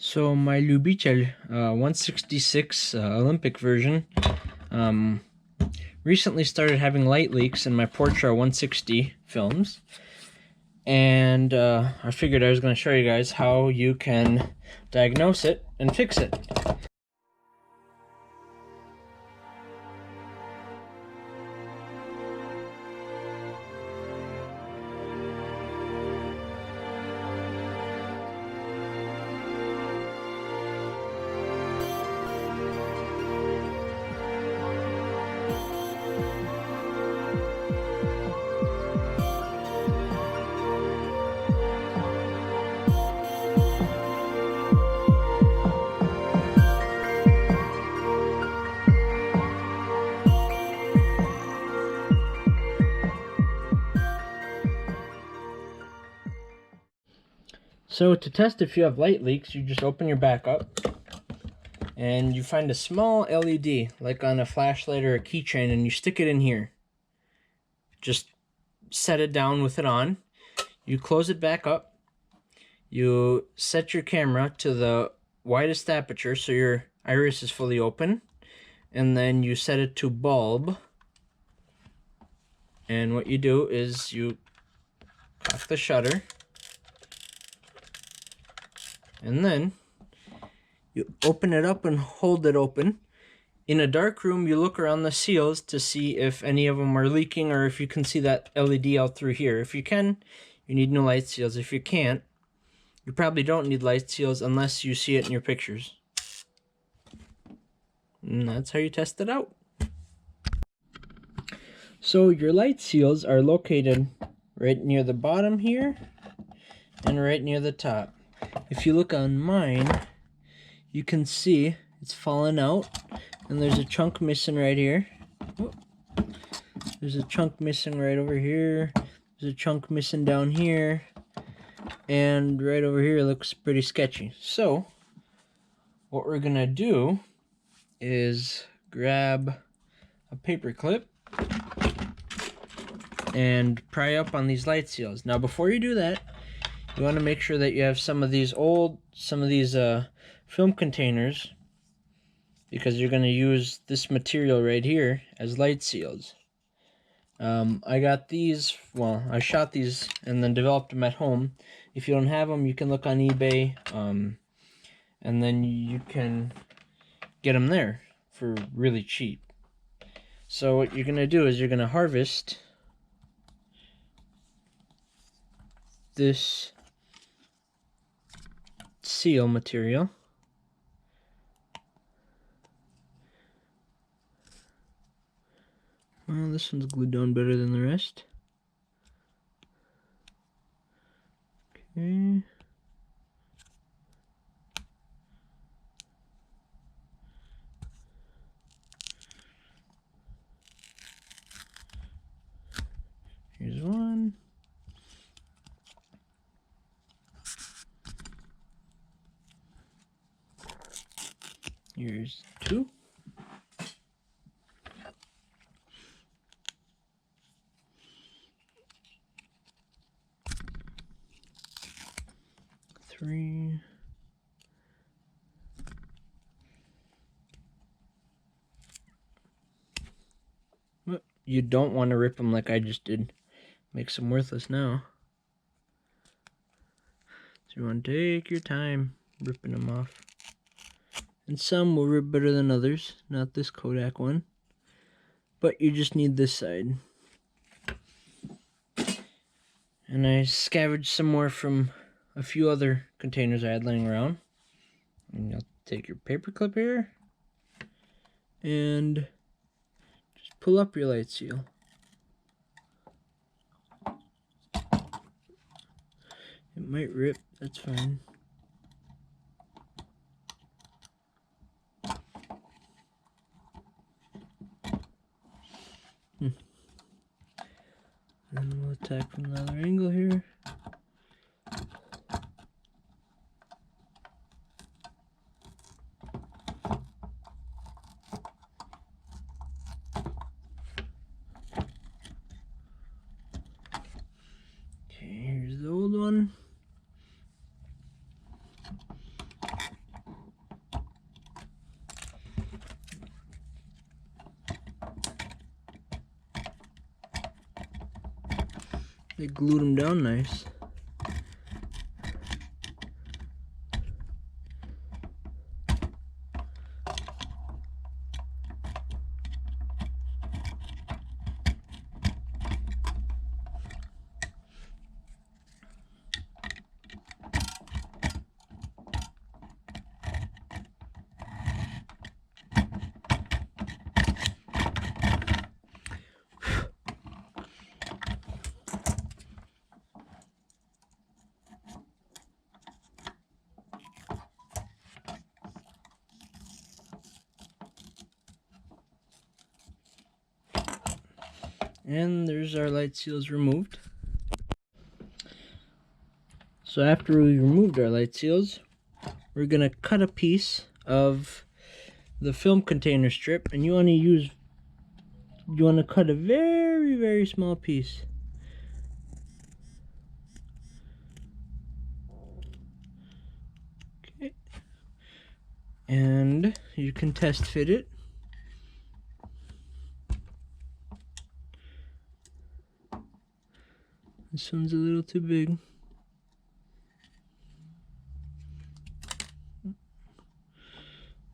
So my Lubitel 166 Olympic version recently started having light leaks in my Portra 160 films, and I figured I was going to show you guys how you can diagnose it and fix it. So to test if you have light leaks, you just open your back up and you find a small LED like on a flashlight or a keychain, and you stick it in here. Just set it down with it on. You close it back up. You set your camera to the widest aperture so your iris is fully open, and then you set it to bulb. And what you do is you cock the shutter, and then you open it up and hold it open. In a dark room, you look around the seals to see if any of them are leaking, or if you can see that LED out through here. If you can, you need new light seals. If you can't, you probably don't need light seals unless you see it in your pictures. And that's how you test it out. So your light seals are located right near the bottom here and right near the top. If you look on mine, you can see it's fallen out, and there's a chunk missing right here. There's a chunk missing right over here. There's a chunk missing down here. And right over here looks pretty sketchy. So what we're gonna do is grab a paper clip and pry up on these light seals. Now before you do that, you want to make sure that you have some of these film containers, because you're going to use this material right here as light seals. I got these, well, I shot these and then developed them at home. If you don't have them, you can look on eBay, and then you can get them there for really cheap. So what you're going to do is you're going to harvest this seal material. Well, this one's glued down better than the rest. Okay. Here's one. Here's two. Three. Well, you don't want to rip them like I just did. Makes them worthless now. So you want to take your time ripping them off. And some will rip better than others. Not this Kodak one. But you just need this side. And I scavenged some more from a few other containers I had laying around. And you'll take your paper clip here and just pull up your light seal. It might rip, that's fine. And we'll attack from the other angle here. Okay, here's the old one. They glued them down nice. And there's our light seals removed. So after we removed our light seals, we're gonna cut a piece of the film container strip, and you want to cut a very, very small piece. Okay. And you can test fit it. This one's a little too big.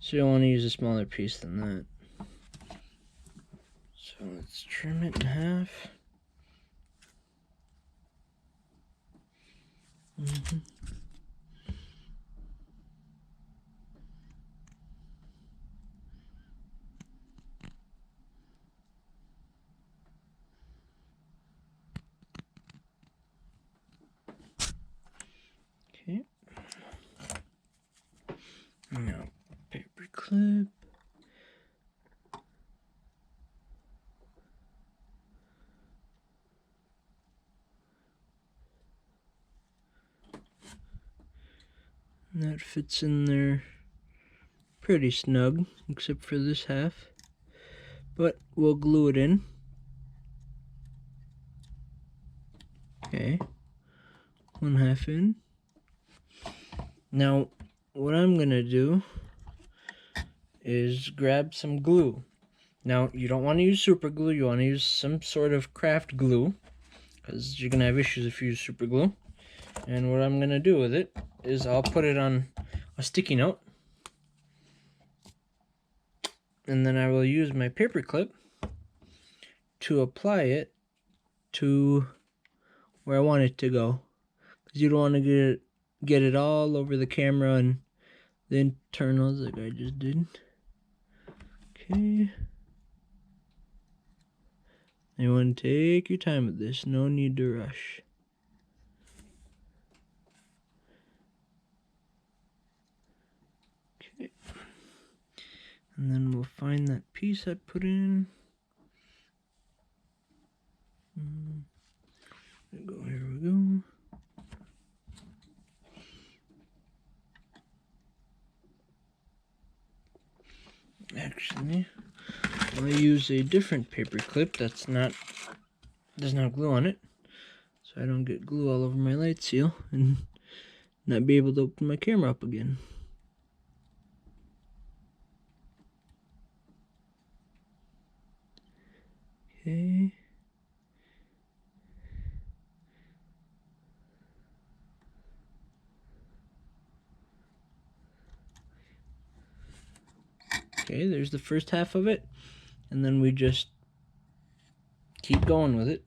So you'll want to use a smaller piece than that. So let's trim it in half. Okay. Now, paper clip. And that fits in there pretty snug, except for this half. But we'll glue it in. Okay. One half in. Now, what I'm gonna do is grab some glue. Now, you don't want to use super glue, you want to use some sort of craft glue, because you're gonna have issues if you use super glue. And what I'm gonna do with it is I'll put it on a sticky note, and then I will use my paper clip to apply it to where I want it to go, because you don't want to get it all over the camera and the internals like I just did. Okay. You want to take your time with this, no need to rush. Okay. And then we'll find that piece I put in. Here we go. Actually, I'll use a different paper clip that's does not glue on it, so I don't get glue all over my light seal and not be able to open my camera up again. Okay. Okay, there's the first half of it, and then we just keep going with it.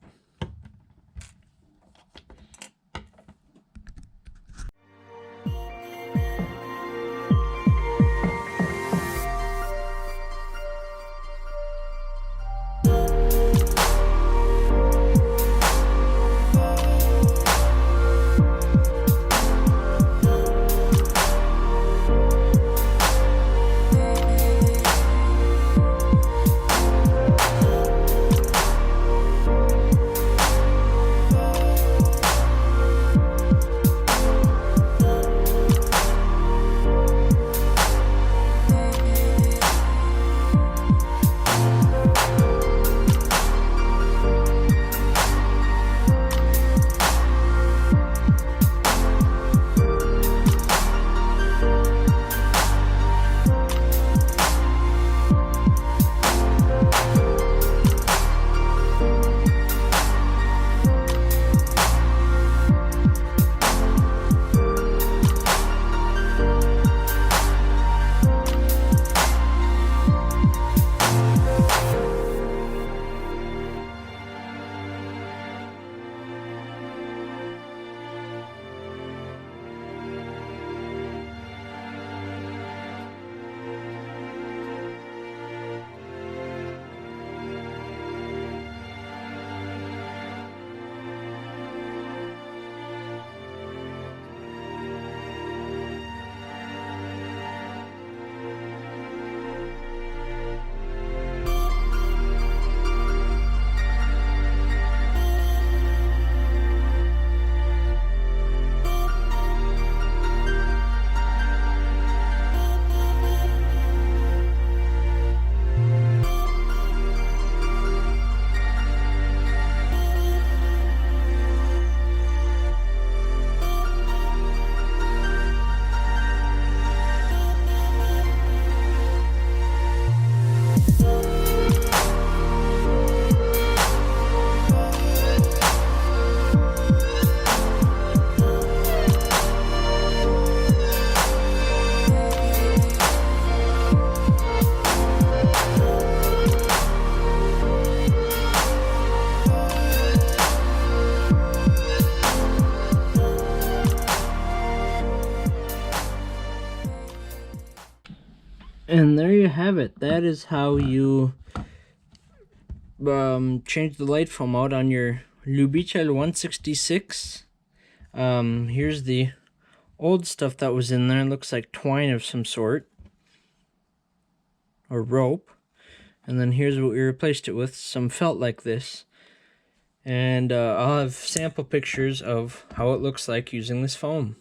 And there you have it. That is how you change the light foam out on your Lubitel 166. Here's the old stuff that was in there. It looks like twine of some sort, or rope. And then here's what we replaced it with, some felt like this. And I'll have sample pictures of how it looks like using this foam.